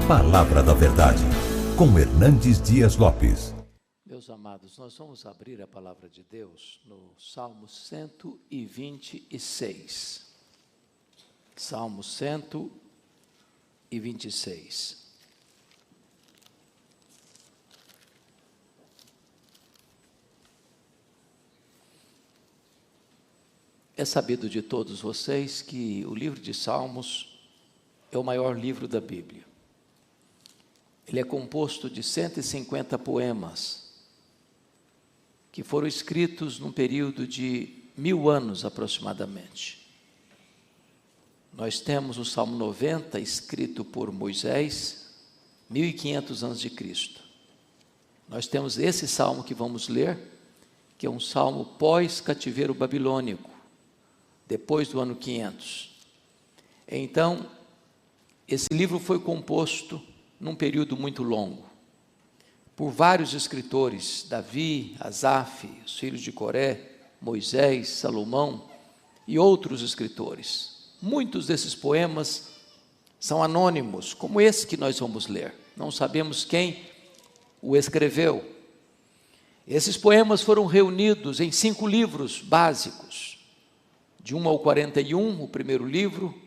Palavra da Verdade, com Hernandes Dias Lopes. Meus amados, nós vamos abrir a palavra de Deus no Salmo 126. Salmo 126. É sabido de todos vocês que o livro de Salmos é o maior livro da Bíblia. Ele é composto de 150 poemas que foram escritos num período de 1000 anos aproximadamente. Nós temos o Salmo 90, escrito por Moisés, 1500 anos de Cristo. Nós temos esse salmo que vamos ler, que é um salmo pós-cativeiro babilônico, depois do ano 500. Então, esse livro foi composto num período muito longo, por vários escritores, Davi, Asaf, os filhos de Coré, Moisés, Salomão e outros escritores. Muitos desses poemas são anônimos, como esse que nós vamos ler. Não sabemos quem o escreveu. Esses poemas foram reunidos em 5 livros básicos, de 1 ao 41, o primeiro livro,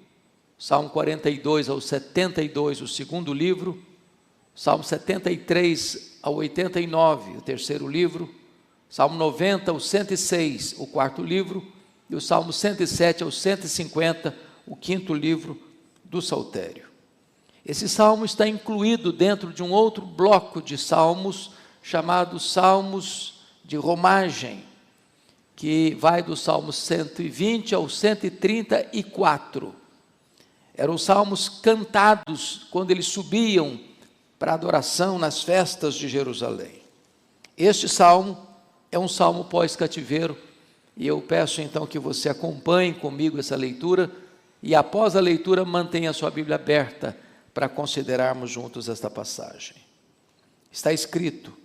Salmo 42 ao 72, o segundo livro, Salmo 73 ao 89, o terceiro livro, Salmo 90 ao 106, o quarto livro, e o Salmo 107 ao 150, o quinto livro do Saltério. Esse salmo está incluído dentro de um outro bloco de salmos, chamado Salmos de Romagem, que vai do Salmo 120 ao 134. Eram salmos cantados quando eles subiam para adoração nas festas de Jerusalém. Este salmo é um salmo pós-cativeiro, e eu peço então que você acompanhe comigo essa leitura, e após a leitura mantenha a sua Bíblia aberta para considerarmos juntos esta passagem. Está escrito: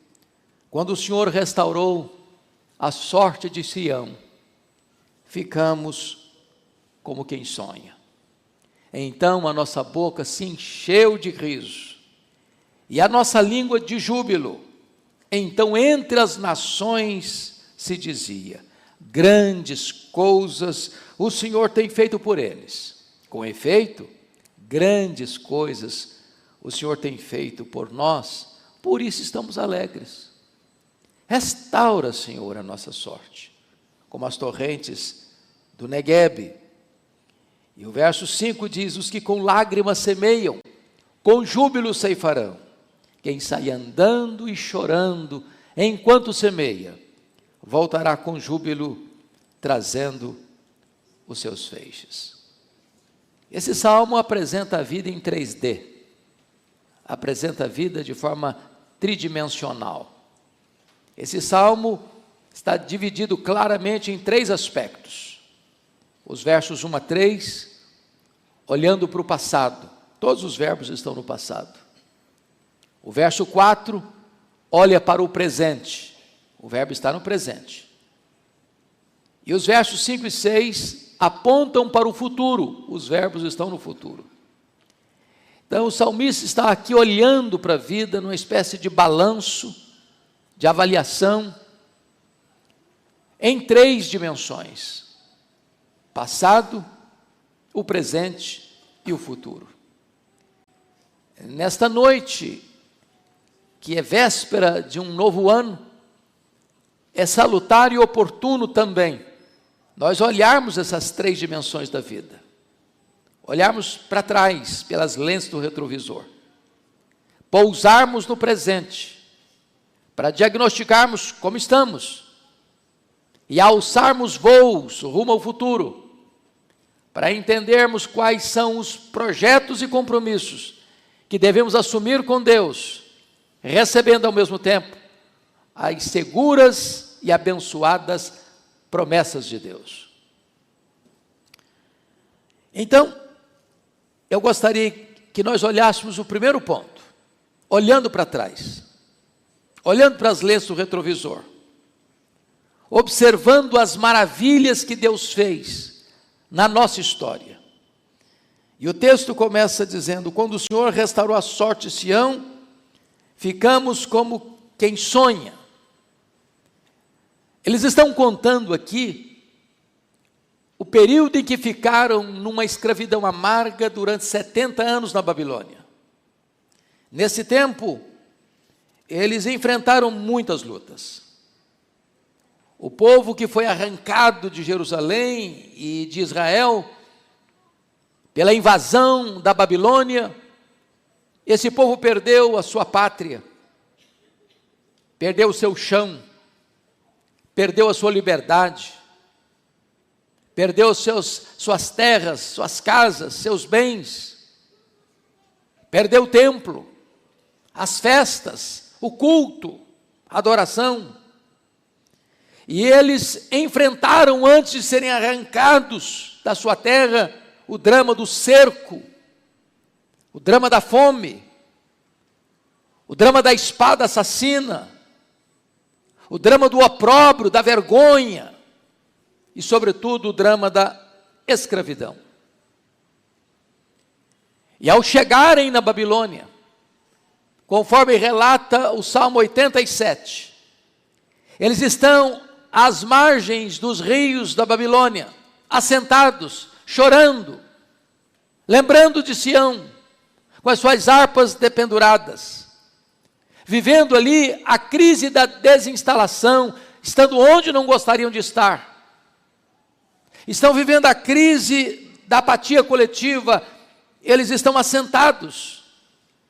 quando o Senhor restaurou a sorte de Sião, ficamos como quem sonha. Então a nossa boca se encheu de riso, e a nossa língua de júbilo. Então entre as nações se dizia: grandes coisas o Senhor tem feito por eles. Com efeito, grandes coisas o Senhor tem feito por nós, por isso estamos alegres. Restaura, Senhor, a nossa sorte, como as torrentes do Neguebe. E o verso 5 diz: os que com lágrimas semeiam, com júbilo ceifarão. Quem sai andando e chorando enquanto semeia, voltará com júbilo, trazendo os seus feixes. Esse salmo apresenta a vida em 3D, apresenta a vida de forma tridimensional. Esse salmo está dividido claramente em 3 aspectos. Os versos 1 a 3, olhando para o passado, todos os verbos estão no passado. O verso 4, olha para o presente, o verbo está no presente. E os versos 5 e 6 apontam para o futuro, os verbos estão no futuro. Então o salmista está aqui olhando para a vida numa espécie de balanço, de avaliação, em 3 dimensões: passado, o presente e o futuro. Nesta noite, que é véspera de um novo ano, é salutar e oportuno também nós olharmos essas 3 dimensões da vida, olharmos para trás pelas lentes do retrovisor, pousarmos no presente para diagnosticarmos como estamos e alçarmos voos rumo ao futuro, para entendermos quais são os projetos e compromissos que devemos assumir com Deus, recebendo ao mesmo tempo as seguras e abençoadas promessas de Deus. Então, eu gostaria que nós olhássemos o primeiro ponto, olhando para trás, olhando para as lentes do retrovisor, observando as maravilhas que Deus fez na nossa história. E o texto começa dizendo: quando o Senhor restaurou a sorte de Sião, ficamos como quem sonha. Eles estão contando aqui o período em que ficaram numa escravidão amarga durante 70 anos na Babilônia. Nesse tempo, eles enfrentaram muitas lutas. O povo que foi arrancado de Jerusalém e de Israel pela invasão da Babilônia, esse povo perdeu a sua pátria, perdeu o seu chão, perdeu a sua liberdade, perdeu suas terras, suas casas, seus bens, perdeu o templo, as festas, o culto, a adoração. E eles enfrentaram, antes de serem arrancados da sua terra, o drama do cerco, o drama da fome, o drama da espada assassina, o drama do opróbrio, da vergonha e, sobretudo, o drama da escravidão. E ao chegarem na Babilônia, conforme relata o Salmo 87, eles estão às margens dos rios da Babilônia, assentados, chorando, lembrando de Sião, com as suas harpas dependuradas, vivendo ali a crise da desinstalação, estando onde não gostariam de estar. Estão vivendo a crise da apatia coletiva. Eles estão assentados,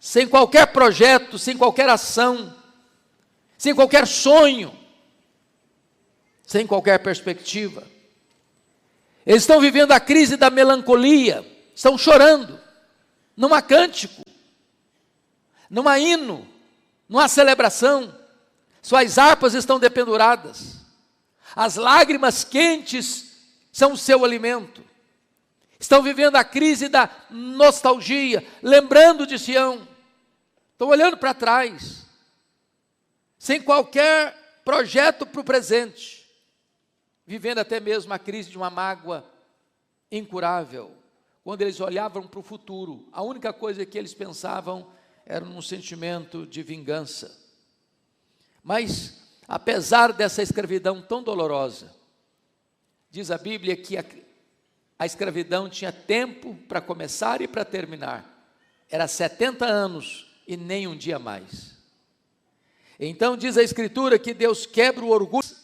sem qualquer projeto, sem qualquer ação, sem qualquer sonho, sem qualquer perspectiva. Eles estão vivendo a crise da melancolia, estão chorando. Não há cântico, não há hino, não há celebração. Suas harpas estão dependuradas. As lágrimas quentes são o seu alimento. Estão vivendo a crise da nostalgia, lembrando de Sião. Estão olhando para trás, sem qualquer projeto para o presente, vivendo até mesmo a crise de uma mágoa incurável. Quando eles olhavam para o futuro, a única coisa que eles pensavam era num sentimento de vingança. Mas, apesar dessa escravidão tão dolorosa, diz a Bíblia que a escravidão tinha tempo para começar e para terminar. Era 70 anos e nem um dia mais. Então diz a Escritura que Deus quebra o orgulho,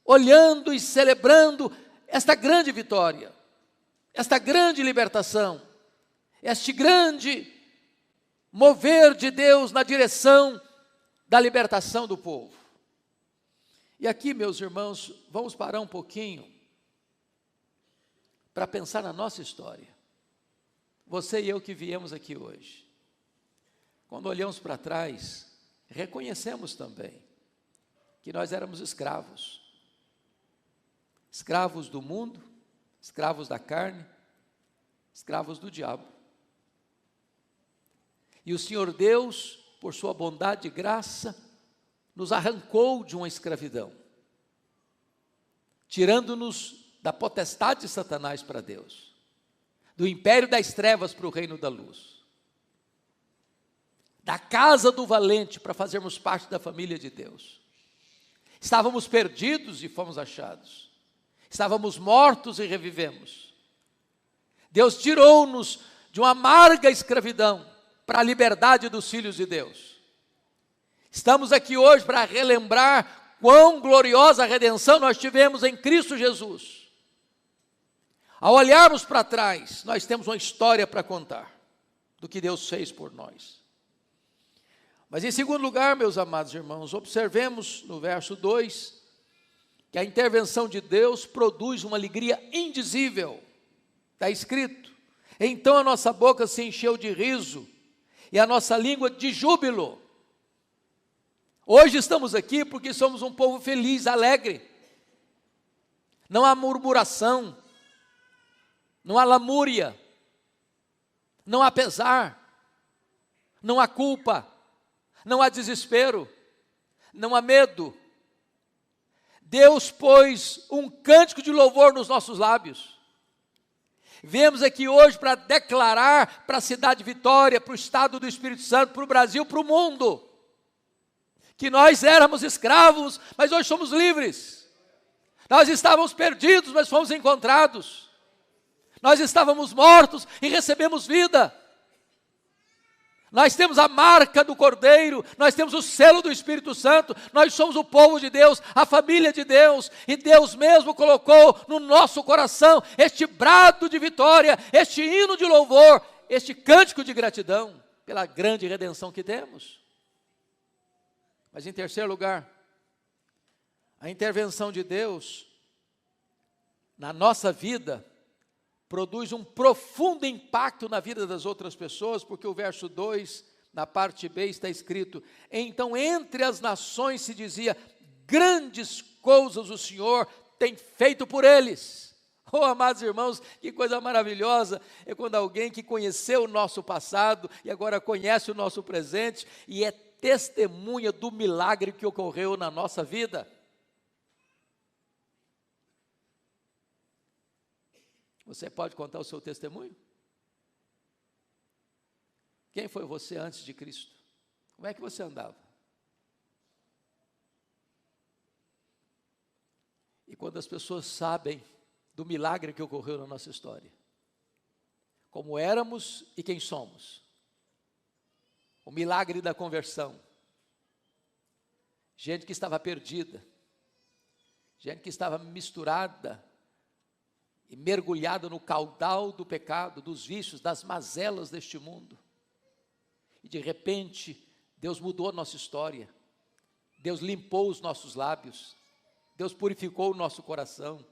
olhando e celebrando esta grande vitória, esta grande libertação, este grande mover de Deus na direção da libertação do povo. E aqui, meus irmãos, vamos parar um pouquinho para pensar na nossa história. Você e eu que viemos aqui hoje, quando olhamos para trás, reconhecemos também que nós éramos escravos. Escravos do mundo, escravos da carne, escravos do diabo. E o Senhor Deus, por sua bondade e graça, nos arrancou de uma escravidão, tirando-nos da potestade de Satanás para Deus, do império das trevas para o reino da luz, da casa do valente para fazermos parte da família de Deus. Estávamos perdidos e fomos achados. Estávamos mortos e revivemos. Deus tirou-nos de uma amarga escravidão para a liberdade dos filhos de Deus. Estamos aqui hoje para relembrar quão gloriosa redenção nós tivemos em Cristo Jesus. Ao olharmos para trás, nós temos uma história para contar do que Deus fez por nós. Mas em segundo lugar, meus amados irmãos, observemos no verso 2, que a intervenção de Deus produz uma alegria indizível. Está escrito: então a nossa boca se encheu de riso, e a nossa língua de júbilo. Hoje estamos aqui porque somos um povo feliz, alegre. Não há murmuração, não há lamúria, não há pesar, não há culpa, não há desespero, não há medo. Deus pôs um cântico de louvor nos nossos lábios. Viemos aqui hoje para declarar para a cidade de Vitória, para o estado do Espírito Santo, para o Brasil, para o mundo, que nós éramos escravos, mas hoje somos livres. Nós estávamos perdidos, mas fomos encontrados. Nós estávamos mortos e recebemos vida. Nós temos a marca do Cordeiro, nós temos o selo do Espírito Santo, nós somos o povo de Deus, a família de Deus, e Deus mesmo colocou no nosso coração este brado de vitória, este hino de louvor, este cântico de gratidão pela grande redenção que temos. Mas em terceiro lugar, a intervenção de Deus na nossa vida produz um profundo impacto na vida das outras pessoas, porque o verso 2, na parte B, está escrito: então entre as nações se dizia, grandes coisas o Senhor tem feito por eles. Oh, amados irmãos, que coisa maravilhosa é quando alguém que conheceu o nosso passado e agora conhece o nosso presente e é testemunha do milagre que ocorreu na nossa vida. Você pode contar o seu testemunho? Quem foi você antes de Cristo? Como é que você andava? E quando as pessoas sabem do milagre que ocorreu na nossa história, como éramos e quem somos, o milagre da conversão, gente que estava perdida, gente que estava misturada e mergulhada no caudal do pecado, dos vícios, das mazelas deste mundo. E de repente, Deus mudou a nossa história. Deus limpou os nossos lábios. Deus purificou o nosso coração.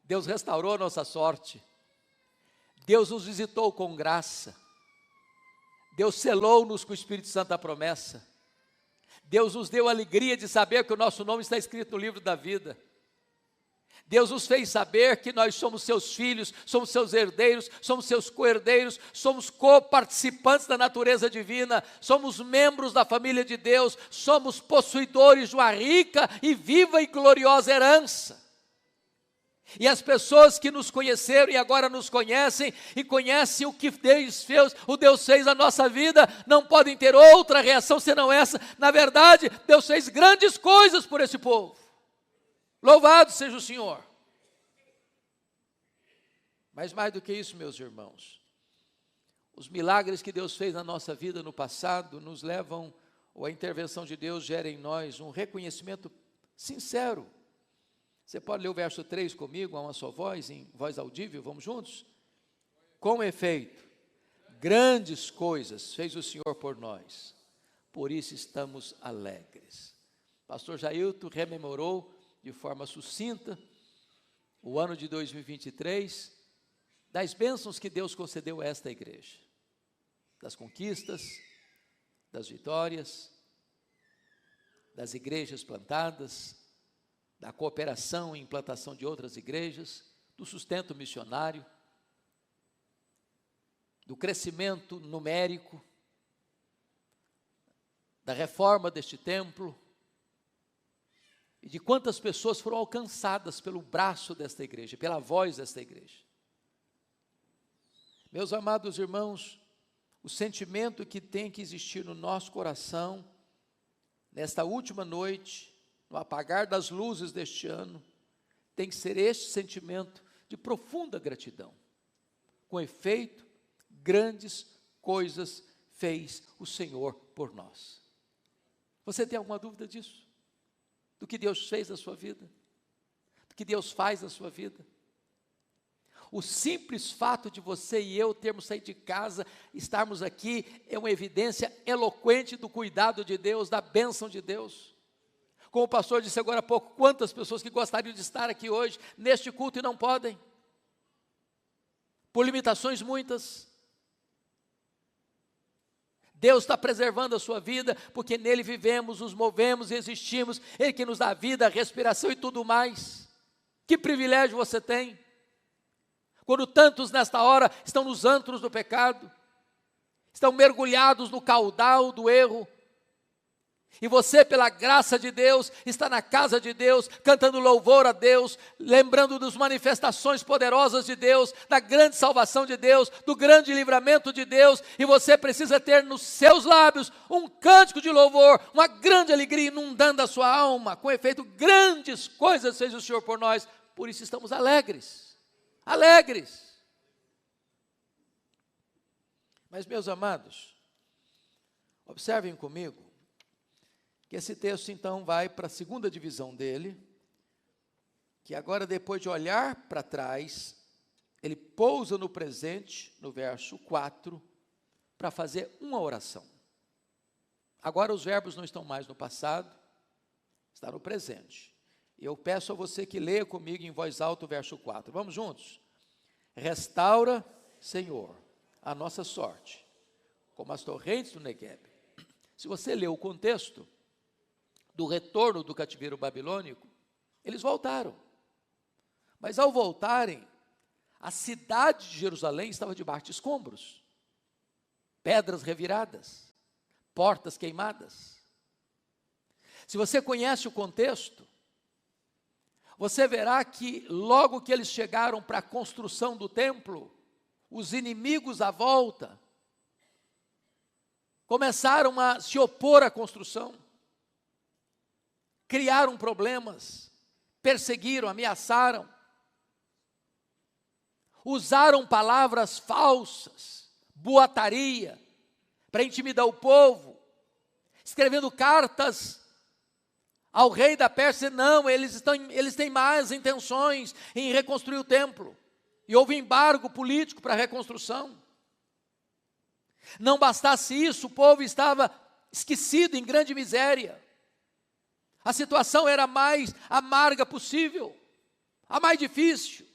Deus restaurou a nossa sorte. Deus nos visitou com graça. Deus selou-nos com o Espírito Santo da promessa. Deus nos deu a alegria de saber que o nosso nome está escrito no livro da vida. Deus nos fez saber que nós somos seus filhos, somos seus herdeiros, somos seus co-herdeiros, somos co-participantes da natureza divina, somos membros da família de Deus, somos possuidores de uma rica e viva e gloriosa herança. E as pessoas que nos conheceram e agora nos conhecem e conhecem o que Deus fez na nossa vida, não podem ter outra reação senão essa. Na verdade, Deus fez grandes coisas por esse povo. Louvado seja o Senhor. Mas mais do que isso, meus irmãos, os milagres que Deus fez na nossa vida no passado nos levam, ou a intervenção de Deus gera em nós um reconhecimento sincero. Você pode ler o verso 3 comigo, a uma só voz, em voz audível, vamos juntos? Com efeito, grandes coisas fez o Senhor por nós, por isso estamos alegres. Pastor Jailton rememorou de forma sucinta o ano de 2023, das bênçãos que Deus concedeu a esta igreja, das conquistas, das vitórias, das igrejas plantadas, da cooperação e implantação de outras igrejas, do sustento missionário, do crescimento numérico, da reforma deste templo, e de quantas pessoas foram alcançadas pelo braço desta igreja, pela voz desta igreja. Meus amados irmãos, o sentimento que tem que existir no nosso coração, nesta última noite, no apagar das luzes deste ano, tem que ser este sentimento de profunda gratidão. Com efeito, grandes coisas fez o Senhor por nós. Você tem alguma dúvida disso? Do que Deus fez na sua vida, do que Deus faz na sua vida? O simples fato de você e eu termos saído de casa, estarmos aqui, é uma evidência eloquente do cuidado de Deus, da bênção de Deus. Como o pastor disse agora há pouco, quantas pessoas que gostariam de estar aqui hoje, neste culto, e não podem, por limitações muitas. Deus está preservando a sua vida, porque nele vivemos, nos movemos e existimos, Ele que nos dá vida, respiração e tudo mais. Que privilégio você tem, quando tantos nesta hora estão nos antros do pecado, estão mergulhados no caudal do erro, E você, pela graça de Deus, está na casa de Deus, cantando louvor a Deus, lembrando das manifestações poderosas de Deus, da grande salvação de Deus, do grande livramento de Deus, e você precisa ter nos seus lábios um cântico de louvor, uma grande alegria inundando a sua alma. Com efeito, grandes coisas fez o Senhor por nós, por isso estamos alegres, alegres. Mas, meus amados, observem comigo, que esse texto então vai para a segunda divisão dele, que agora, depois de olhar para trás, ele pousa no presente, no verso 4, para fazer uma oração. Agora os verbos não estão mais no passado, está no presente. Eu peço a você que leia comigo em voz alta o verso 4. Vamos juntos? Restaura, Senhor, a nossa sorte, como as torrentes do Negueb. Se você ler o contexto do retorno do cativeiro babilônico, eles voltaram. Mas ao voltarem, a cidade de Jerusalém estava debaixo de escombros, pedras reviradas, portas queimadas. Se você conhece o contexto, você verá que logo que eles chegaram para a construção do templo, os inimigos à volta começaram a se opor à construção. Criaram problemas, perseguiram, ameaçaram, usaram palavras falsas, boataria, para intimidar o povo, escrevendo cartas ao rei da Pérsia. Não, eles têm más intenções em reconstruir o templo, e houve embargo político para a reconstrução. Não bastasse isso, o povo estava esquecido, em grande miséria. A situação era a mais amarga possível, a mais difícil.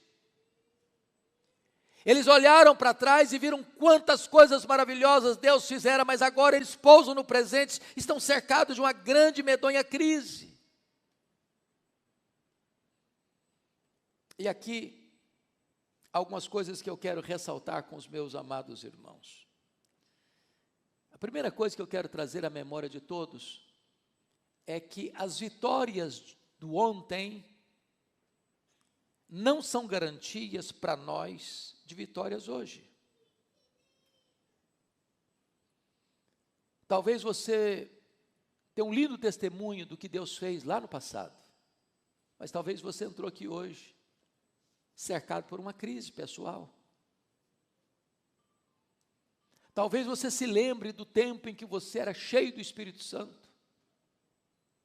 Eles olharam para trás e viram quantas coisas maravilhosas Deus fizera, mas agora eles pousam no presente, estão cercados de uma grande e medonha crise. E aqui, algumas coisas que eu quero ressaltar com os meus amados irmãos. A primeira coisa que eu quero trazer à memória de todos é que as vitórias do ontem não são garantias para nós de vitórias hoje. Talvez você tenha um lindo testemunho do que Deus fez lá no passado, mas talvez você entrou aqui hoje cercado por uma crise pessoal. Talvez você se lembre do tempo em que você era cheio do Espírito Santo,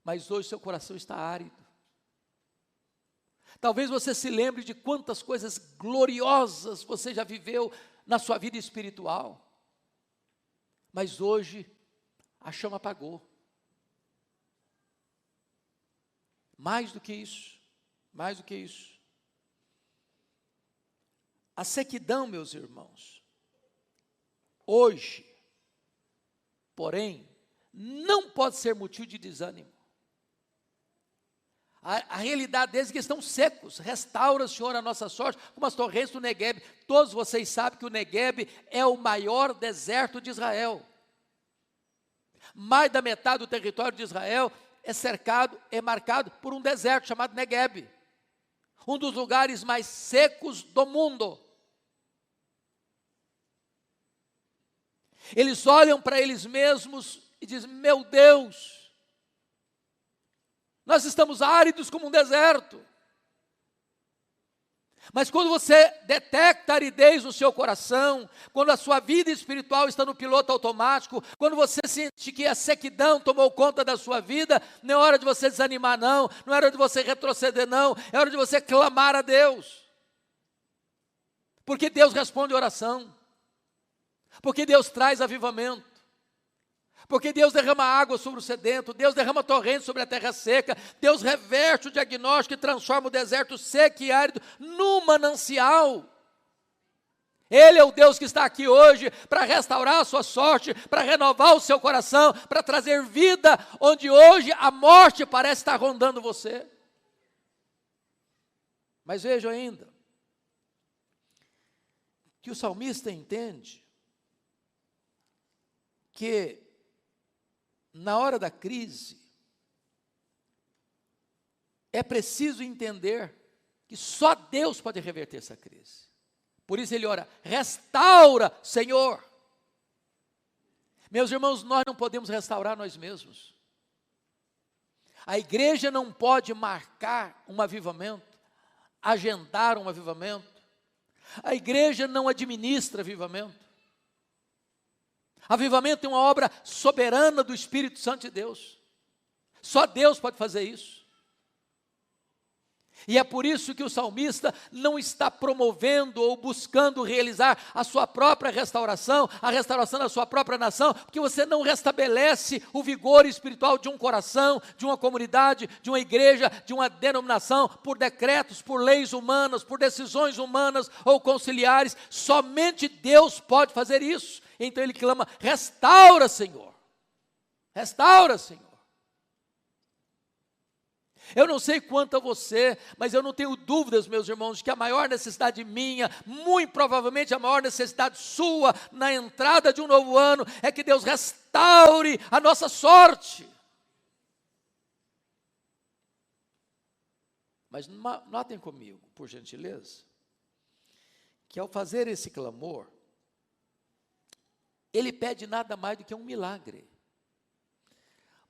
mas hoje seu coração está árido. Talvez você se lembre de quantas coisas gloriosas você já viveu na sua vida espiritual, mas hoje a chama apagou. Mais do que isso, a sequidão, meus irmãos, hoje, porém, não pode ser motivo de desânimo. A realidade deles é que estão secos. Restaura, Senhor, a nossa sorte, como as torrentes do Negueb. Todos vocês sabem que o Negueb é o maior deserto de Israel. Mais da metade do território de Israel é marcado por um deserto chamado Negueb, um dos lugares mais secos do mundo. Eles olham para eles mesmos e dizem: meu Deus, nós estamos áridos como um deserto. Mas quando você detecta a aridez no seu coração, quando a sua vida espiritual está no piloto automático, quando você sente que a sequidão tomou conta da sua vida, não é hora de você desanimar não é hora de você retroceder não, é hora de você clamar a Deus. Porque Deus responde oração, porque Deus traz avivamento, porque Deus derrama água sobre o sedento, Deus derrama torrente sobre a terra seca, Deus reverte o diagnóstico e transforma o deserto seco e árido num manancial. Ele é o Deus que está aqui hoje para restaurar a sua sorte, para renovar o seu coração, para trazer vida onde hoje a morte parece estar rondando você. Mas veja ainda, que o salmista entende que na hora da crise, é preciso entender que só Deus pode reverter essa crise. Por isso ele ora: restaura, Senhor. Meus irmãos, nós não podemos restaurar nós mesmos. A igreja não pode marcar um avivamento, agendar um avivamento. A igreja não administra avivamento. Avivamento é uma obra soberana do Espírito Santo de Deus. Só Deus pode fazer isso. E é por isso que o salmista não está promovendo ou buscando realizar a sua própria restauração, a restauração da sua própria nação, porque você não restabelece o vigor espiritual de um coração, de uma comunidade, de uma igreja, de uma denominação, por decretos, por leis humanas, por decisões humanas ou conciliares. Somente Deus pode fazer isso. Então ele clama: restaura, Senhor. Restaura, Senhor. Eu não sei quanto a você, mas eu não tenho dúvidas, meus irmãos, que a maior necessidade minha, muito provavelmente a maior necessidade sua, na entrada de um novo ano, é que Deus restaure a nossa sorte. Mas notem comigo, por gentileza, que ao fazer esse clamor, ele pede nada mais do que um milagre.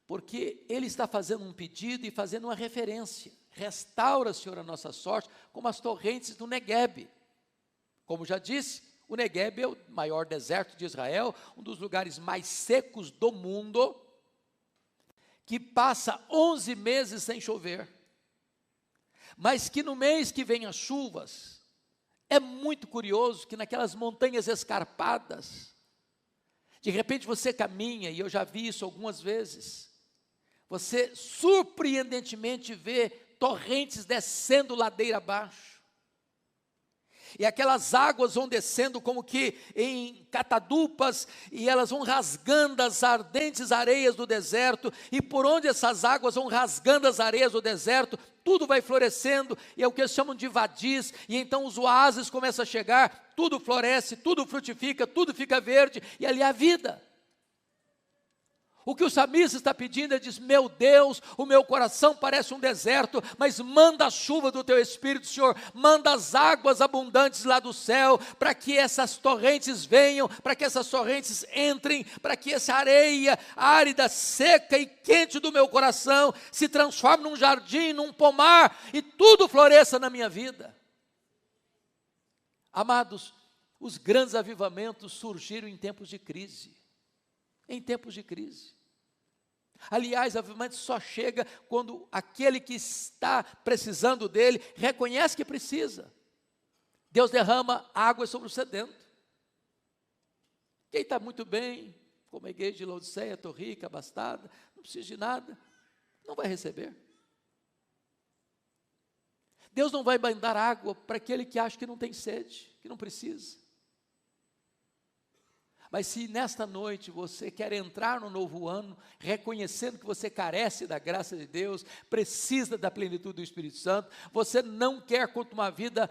Porque ele está fazendo um pedido e fazendo uma referência. Restaura, Senhor, a nossa sorte, como as torrentes do Neguebe. Como já disse, o Neguebe é o maior deserto de Israel, um dos lugares mais secos do mundo, que passa 11 meses sem chover. Mas que no mês que vem as chuvas, é muito curioso que naquelas montanhas escarpadas, de repente você caminha, e eu já vi isso algumas vezes, você surpreendentemente vê torrentes descendo ladeira abaixo. E aquelas águas vão descendo como que em catadupas, e elas vão rasgando as ardentes areias do deserto, e por onde essas águas vão rasgando as areias do deserto, tudo vai florescendo, e é o que eles chamam de vadis, e então os oásis começam a chegar, tudo floresce, tudo frutifica, tudo fica verde, e ali há vida. O que o salmista está pedindo, ele diz: meu Deus, o meu coração parece um deserto, mas manda a chuva do teu Espírito, Senhor, manda as águas abundantes lá do céu, para que essas torrentes venham, para que essas torrentes entrem, para que essa areia árida, seca e quente do meu coração se transforme num jardim, num pomar, e tudo floresça na minha vida. Amados, os grandes avivamentos surgiram em tempos de crise. Em tempos de crise. Aliás, o avivamento só chega quando aquele que está precisando dele reconhece que precisa. Deus derrama água sobre o sedento. Quem está muito bem, como a igreja de Laodiceia, estou rica, abastada, não precisa de nada, não vai receber. Deus não vai mandar água para aquele que acha que não tem sede, que não precisa. Mas se nesta noite você quer entrar no novo ano, reconhecendo que você carece da graça de Deus, precisa da plenitude do Espírito Santo, você não quer continuar a vida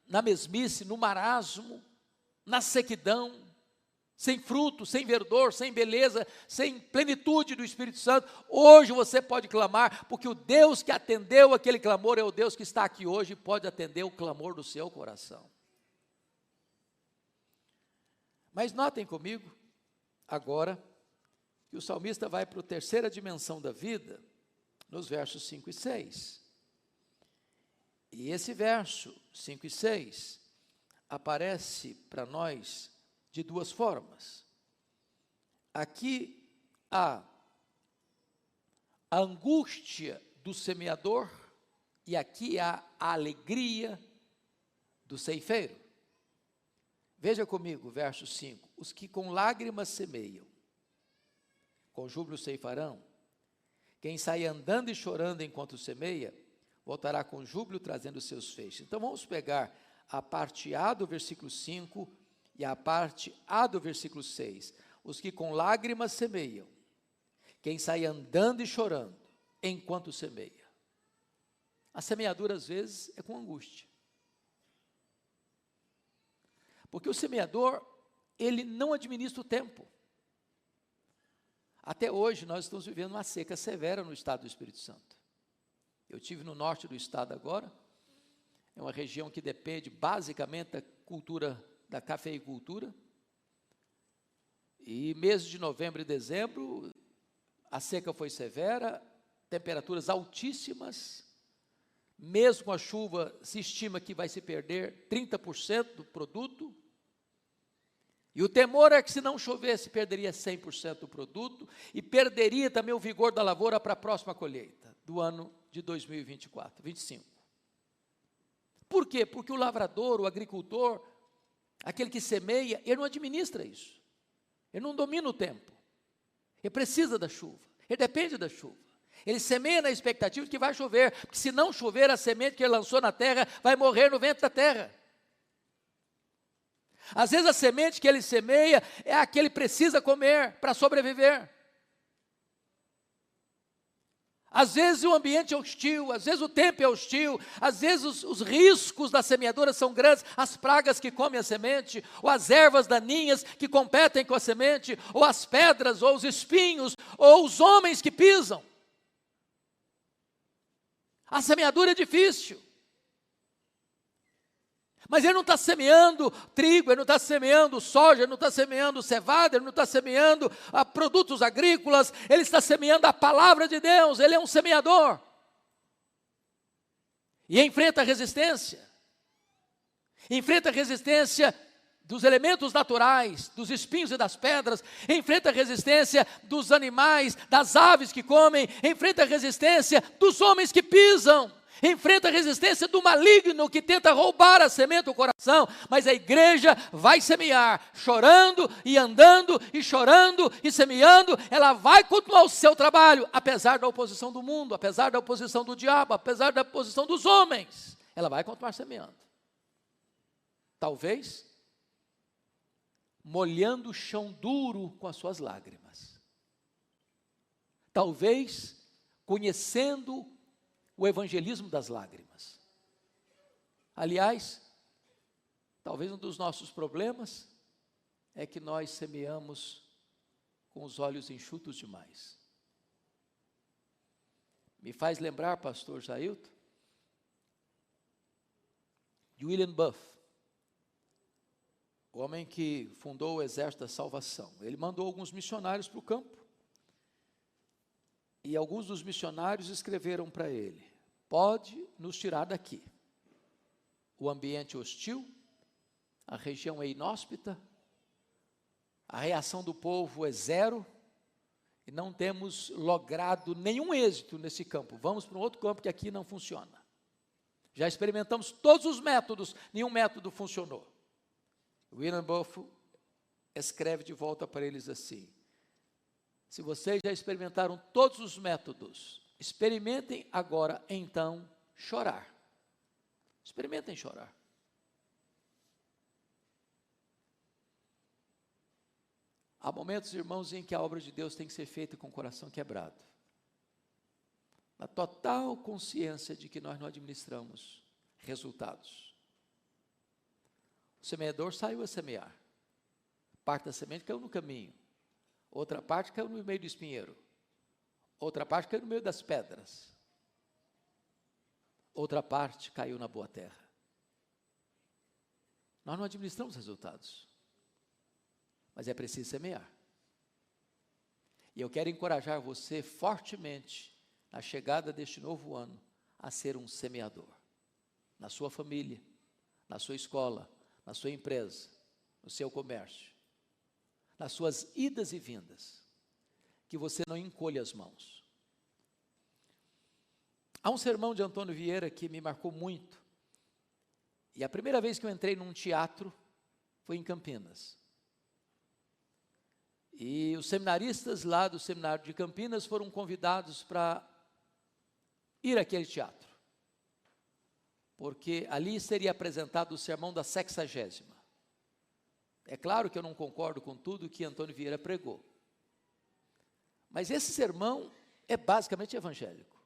na mesmice, no marasmo, na sequidão, sem fruto, sem verdor, sem beleza, sem plenitude do Espírito Santo, hoje você pode clamar, porque o Deus que atendeu aquele clamor é o Deus que está aqui hoje e pode atender o clamor do seu coração. Mas notem comigo, agora, que o salmista vai para a terceira dimensão da vida, nos versos 5 e 6. E esse verso 5 e 6 aparece para nós de duas formas. Aqui há a angústia do semeador e aqui há a alegria do ceifeiro. Veja comigo, verso 5, os que com lágrimas semeiam, com júbilo ceifarão, quem sai andando e chorando enquanto semeia, voltará com júbilo trazendo seus feixes. Então vamos pegar a parte A do versículo 5 e a parte A do versículo 6, os que com lágrimas semeiam, quem sai andando e chorando enquanto semeia. A semeadura às vezes é com angústia. Porque o semeador, ele não administra o tempo. Até hoje nós estamos vivendo uma seca severa no estado do Espírito Santo. Eu estive no norte do estado agora, é uma região que depende basicamente da cultura, da cafeicultura, e meses de novembro e dezembro, a seca foi severa, temperaturas altíssimas, mesmo com a chuva, se estima que vai se perder 30% do produto, e o temor é que se não chovesse, perderia 100% do produto, e perderia também o vigor da lavoura para a próxima colheita, do ano de 2024, 25. Por quê? Porque o lavrador, o agricultor, aquele que semeia, ele não administra isso, ele não domina o tempo, ele precisa da chuva, ele depende da chuva, ele semeia na expectativa de que vai chover, porque se não chover, a semente que ele lançou na terra vai morrer no vento da terra. Às vezes a semente que ele semeia é a que ele precisa comer para sobreviver. Às vezes o ambiente é hostil, às vezes o tempo é hostil, às vezes os riscos da semeadura são grandes, as pragas que comem a semente, ou as ervas daninhas que competem com a semente, ou as pedras, ou os espinhos, ou os homens que pisam. A semeadura é difícil. Mas ele não está semeando trigo, ele não está semeando soja, ele não está semeando cevada, ele não está semeando produtos agrícolas, ele está semeando a palavra de Deus, ele é um semeador. E enfrenta a resistência dos elementos naturais, dos espinhos e das pedras, enfrenta a resistência dos animais, das aves que comem, enfrenta a resistência dos homens que pisam. Enfrenta a resistência do maligno que tenta roubar a semente do coração, mas a igreja vai semear, chorando e andando, e chorando e semeando, ela vai continuar o seu trabalho, apesar da oposição do mundo, apesar da oposição do diabo, apesar da oposição dos homens, ela vai continuar semeando. Talvez, molhando o chão duro com as suas lágrimas. Talvez, conhecendo o evangelismo das lágrimas. Aliás, talvez um dos nossos problemas é que nós semeamos com os olhos enxutos demais. Me faz lembrar, pastor Jailton, de William Buff, o homem que fundou o Exército da Salvação. Ele mandou alguns missionários para o campo, e alguns dos missionários escreveram para ele: pode nos tirar daqui. O ambiente é hostil, a região é inóspita, a reação do povo é zero, e não temos logrado nenhum êxito nesse campo. Vamos para um outro campo que aqui não funciona. Já experimentamos todos os métodos, nenhum método funcionou. William Buff escreve de volta para eles assim: se vocês já experimentaram todos os métodos, experimentem agora, então, chorar. Experimentem chorar. Há momentos, irmãos, em que a obra de Deus tem que ser feita com o coração quebrado. Na total consciência de que nós não administramos resultados. O semeador saiu a semear. Parte da semente caiu no caminho. Outra parte caiu no meio do espinheiro. Outra parte caiu no meio das pedras. Outra parte caiu na boa terra. Nós não administramos resultados, mas é preciso semear. E eu quero encorajar você fortemente, na chegada deste novo ano, a ser um semeador. Na sua família, na sua escola, na sua empresa, no seu comércio, nas suas idas e vindas, que você não encolha as mãos. Há um sermão de Antônio Vieira que me marcou muito, e a primeira vez que eu entrei num teatro foi em Campinas. E os seminaristas lá do seminário de Campinas foram convidados para ir àquele teatro, porque ali seria apresentado o sermão da 60ª. É claro que eu não concordo com tudo que Antônio Vieira pregou, mas esse sermão é basicamente evangélico.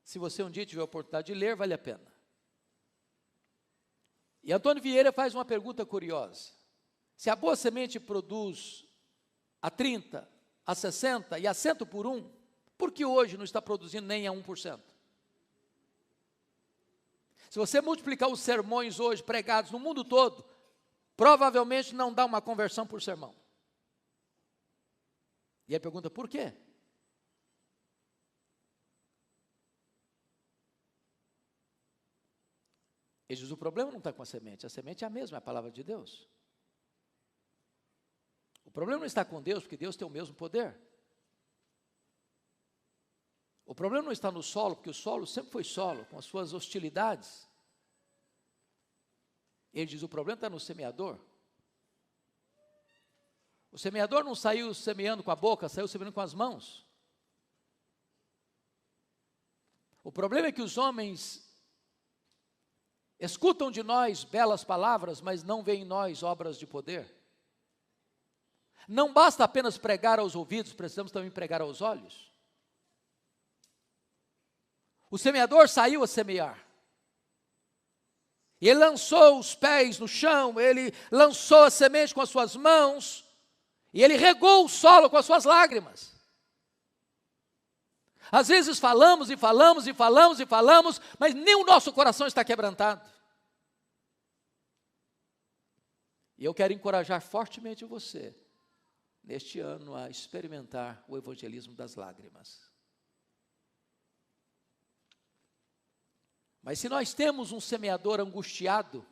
Se você um dia tiver a oportunidade de ler, vale a pena. E Antônio Vieira faz uma pergunta curiosa: se a boa semente produz a 30, a 60 e a 100 por um, por que hoje não está produzindo nem a 1%? Se você multiplicar os sermões hoje pregados no mundo todo, provavelmente não dá uma conversão por sermão. E aí pergunta, por quê? Ele diz, o problema não está com a semente é a mesma, é a palavra de Deus. O problema não está com Deus, porque Deus tem o mesmo poder. O problema não está no solo, porque o solo sempre foi solo, com as suas hostilidades. Ele diz, o problema está no semeador. O semeador não saiu semeando com a boca, saiu semeando com as mãos. O problema é que os homens escutam de nós belas palavras, mas não veem em nós obras de poder. Não basta apenas pregar aos ouvidos, precisamos também pregar aos olhos. O semeador saiu a semear. Ele lançou os pés no chão, ele lançou a semente com as suas mãos, e ele regou o solo com as suas lágrimas. Às vezes falamos e falamos e falamos e falamos, mas nem o nosso coração está quebrantado. E eu quero encorajar fortemente você, neste ano, a experimentar o evangelismo das lágrimas. Mas se nós temos um semeador angustiado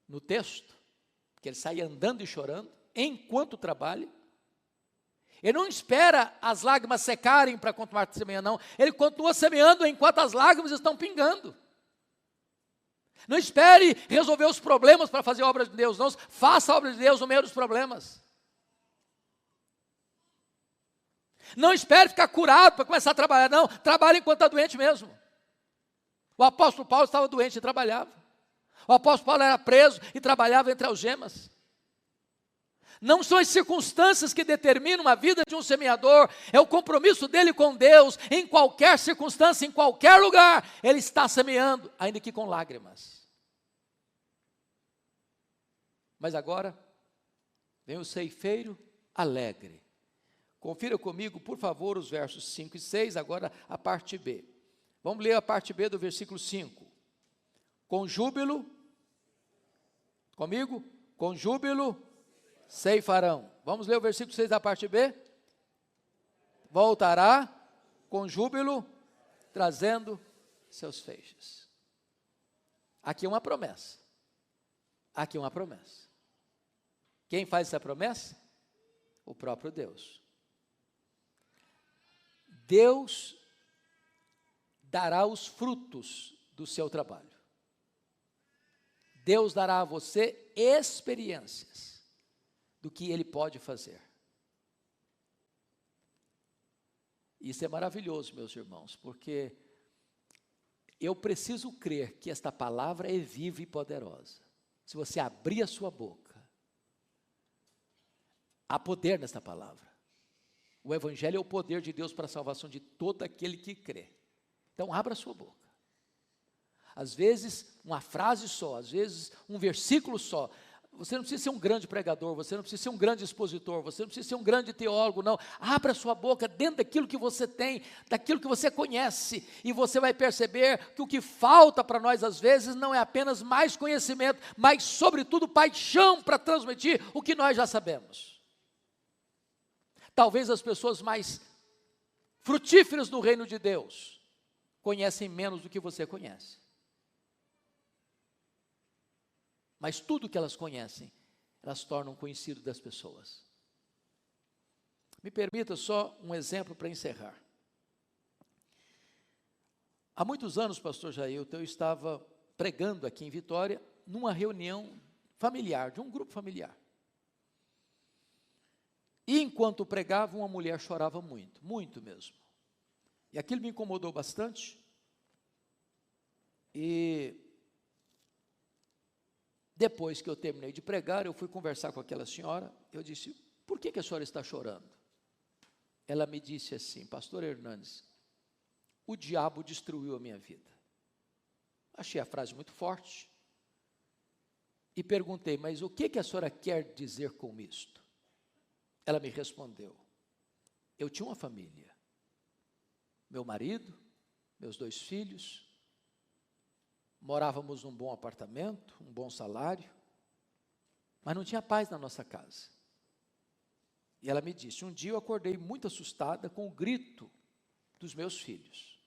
no texto, que ele sai andando e chorando, enquanto trabalha, ele não espera as lágrimas secarem para continuar semeando, não. Ele continua semeando enquanto as lágrimas estão pingando. Não espere resolver os problemas para fazer a obra de Deus, não. Faça a obra de Deus no meio dos problemas. Não espere ficar curado para começar a trabalhar, não. Trabalhe enquanto está doente mesmo. O apóstolo Paulo estava doente e trabalhava. O apóstolo Paulo era preso e trabalhava entre algemas. Não são as circunstâncias que determinam a vida de um semeador, é o compromisso dele com Deus, em qualquer circunstância, em qualquer lugar, ele está semeando, ainda que com lágrimas. Mas agora, vem o ceifeiro alegre. Confira comigo, por favor, os versos 5 e 6, agora a parte B. Vamos ler a parte B do versículo 5. Com júbilo, comigo? Com júbilo ceifarão. Vamos ler o versículo 6 da parte B? Voltará com júbilo, trazendo seus feixes. Aqui é uma promessa. Aqui é uma promessa. Quem faz essa promessa? O próprio Deus. Deus dará os frutos do seu trabalho. Deus dará a você experiências do que Ele pode fazer. Isso é maravilhoso, meus irmãos, porque eu preciso crer que esta palavra é viva e poderosa. Se você abrir a sua boca, há poder nesta palavra. O Evangelho é o poder de Deus para a salvação de todo aquele que crê. Então, abra a sua boca. Às vezes, uma frase só, às vezes, um versículo só. Você não precisa ser um grande pregador, você não precisa ser um grande expositor, você não precisa ser um grande teólogo, não. Abra a sua boca dentro daquilo que você tem, daquilo que você conhece, e você vai perceber que o que falta para nós, às vezes, não é apenas mais conhecimento, mas, sobretudo, paixão para transmitir o que nós já sabemos. Talvez as pessoas mais frutíferas no reino de Deus conhecem menos do que você conhece. Mas tudo que elas conhecem, elas tornam conhecido das pessoas. Me permita só um exemplo para encerrar. Há muitos anos, pastor Jailton, eu estava pregando aqui em Vitória, numa reunião familiar, de um grupo familiar. E enquanto pregava, uma mulher chorava muito, muito mesmo. E aquilo me incomodou bastante. E depois que eu terminei de pregar, eu fui conversar com aquela senhora. Eu disse, por que a senhora está chorando? Ela me disse assim, pastor Hernandes, o diabo destruiu a minha vida. Achei a frase muito forte. E perguntei, mas o que a senhora quer dizer com isto? Ela me respondeu, eu tinha uma família. Meu marido, meus 2 filhos, morávamos num bom apartamento, um bom salário, mas não tinha paz na nossa casa. E ela me disse, um dia eu acordei muito assustada com o grito dos meus filhos.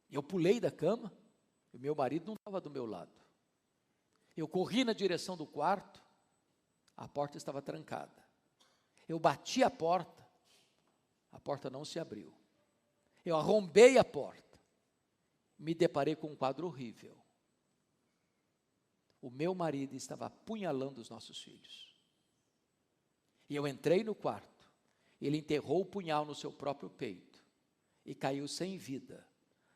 Eu pulei da cama, e meu marido não estava do meu lado. Eu corri na direção do quarto, a porta estava trancada. Eu bati a porta não se abriu. Eu arrombei a porta, me deparei com um quadro horrível. O meu marido estava apunhalando os nossos filhos. E eu entrei no quarto, ele enterrou o punhal no seu próprio peito e caiu sem vida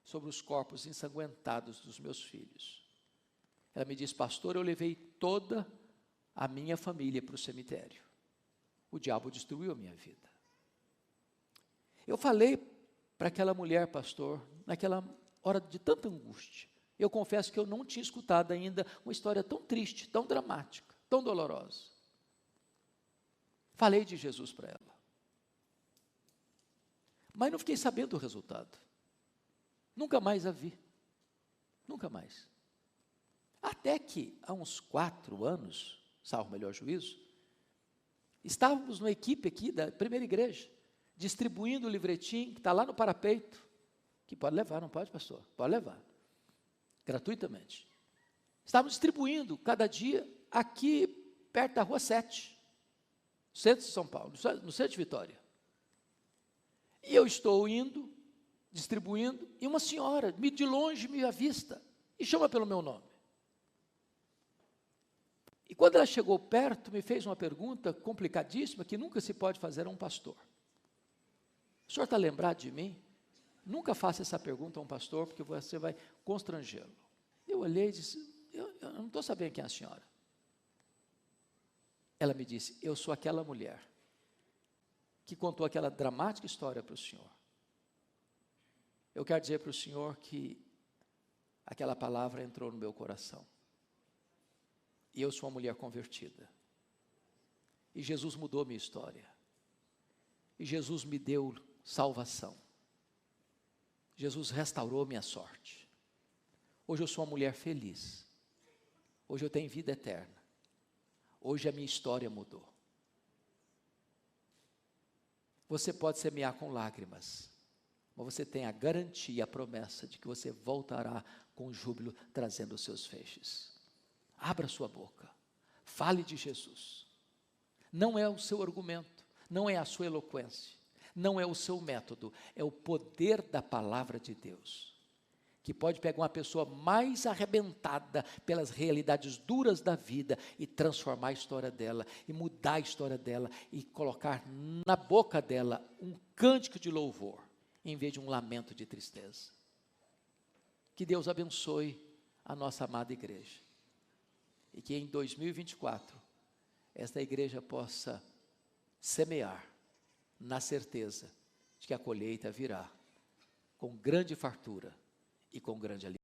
sobre os corpos ensanguentados dos meus filhos. Ela me disse, pastor, eu levei toda a minha família para o cemitério. O diabo destruiu a minha vida. Eu falei para aquela mulher, pastor, naquela hora de tanta angústia, eu confesso que eu não tinha escutado ainda uma história tão triste, tão dramática, tão dolorosa. Falei de Jesus para ela. Mas não fiquei sabendo do resultado. Nunca mais a vi. Nunca mais. Até que, há uns 4 anos, salvo o melhor juízo, estávamos numa equipe aqui da primeira igreja, distribuindo o livretinho que está lá no parapeito, que pode levar, não pode, pastor? Pode levar, gratuitamente. Estávamos distribuindo cada dia aqui perto da rua 7, centro de São Paulo, no centro de Vitória. E eu estou indo, distribuindo, e uma senhora, de longe me avista, e chama pelo meu nome. E quando ela chegou perto, me fez uma pergunta complicadíssima, que nunca se pode fazer a um pastor. O senhor está lembrado de mim? Nunca faça essa pergunta a um pastor, porque você vai constrangê-lo. Eu olhei e disse, eu não estou sabendo quem é a senhora. Ela me disse, eu sou aquela mulher que contou aquela dramática história para o senhor. Eu quero dizer para o senhor que aquela palavra entrou no meu coração. E eu sou uma mulher convertida. E Jesus mudou minha história. E Jesus me deu salvação. Jesus restaurou minha sorte. Hoje eu sou uma mulher feliz. Hoje eu tenho vida eterna. Hoje a minha história mudou. Você pode semear com lágrimas, mas você tem a garantia e a promessa de que você voltará com júbilo, trazendo os seus feixes. Abra sua boca, fale de Jesus. Não é o seu argumento, não é a sua eloquência, não é o seu método, é o poder da palavra de Deus, que pode pegar uma pessoa mais arrebentada pelas realidades duras da vida e transformar a história dela, e mudar a história dela, e colocar na boca dela um cântico de louvor, em vez de um lamento de tristeza. Que Deus abençoe a nossa amada igreja, e que em 2024, esta igreja possa semear, na certeza de que a colheita virá, com grande fartura, e com grande alegria.